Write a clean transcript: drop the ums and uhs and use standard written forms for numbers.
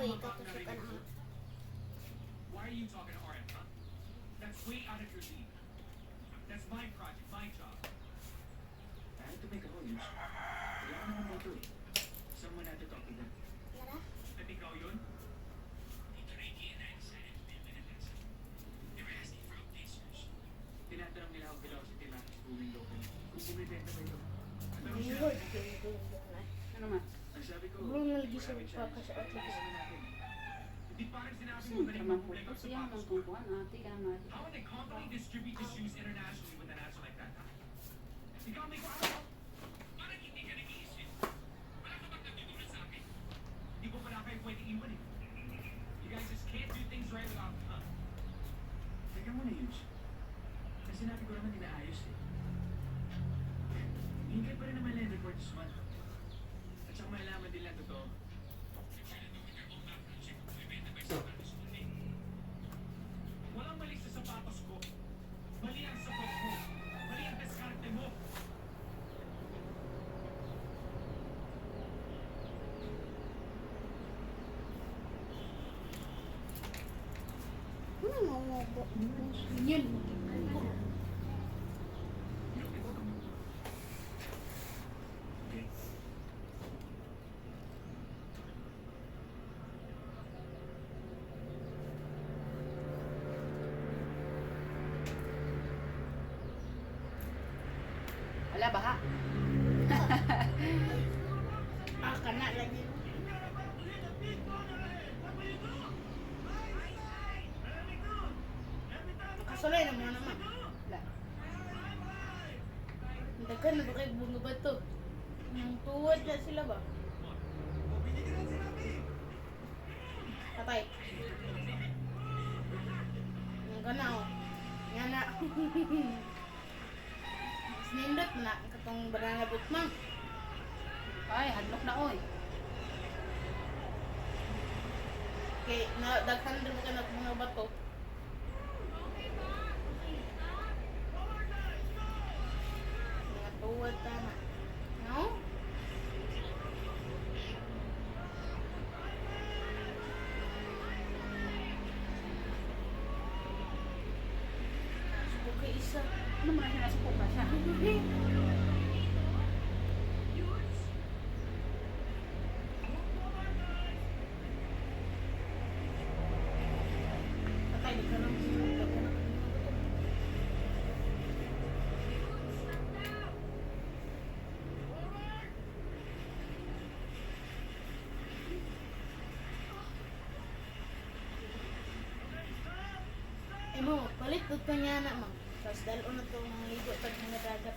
Uy, katusok ka na. Why are you talking to RM, huh? That's way out of your league. That's my project, my job. I have to make a call, Yus. Wala ka naman dito eh. Someone had to talk to them. Yara? At ikaw yun? Tito Ricky and I decided to be a benefits. They were asking for updates, Yus. Tinatanong nila ang velocity map is moving locally. Kung bumibenta ba ito? Ano ang Lord, sinabi? Ano man? Ang sabi ko, Bro, nalagi we're sa having pagka challenges sa para atlas. ilasan natin. Hindi parang sinabi mo Sino na naman po? mag-break up sa Siya ang Patos. magkukuhan. Ate ka naman. How can a company distribute the shoes internationally with an answer like that? Ikaw may kuha. Parang hindi ka nag-iisip. Wala ka bang nagtutulad sa akin? Hindi ko pala kayo pwede iwan eh. You guys just can't do things right without me, huh? Teka muna, Yus. Kasi sinabi ko naman inaayos eh. Hingkay pa rin naman lang report this month. At saka malaman din lang totoo. Walang mali sa sapatos ko. Mali ang sapat mo. Mali ang diskarte mo. Ano nga mo po? Yun. Okay. Wala ba ha? Ah, kana lagi. Nakasulay na mo naman. Wala. Dagan na ba kayo bunga ba to? Nang tuwad na sila ba? Patay. Ang gana oh. Nga na. Sinindot na katong banana boat man. Ay, hadlok na oy. Okay, na daghan din mo ka na mga bato. Mga tuwad ta na. No? Subuki isa. Ano man siya nasupok na siya? Patay di ka lang. Eh mo, palit ko niya na mang. Tapos dalo na to mga ligo pag mga dagat.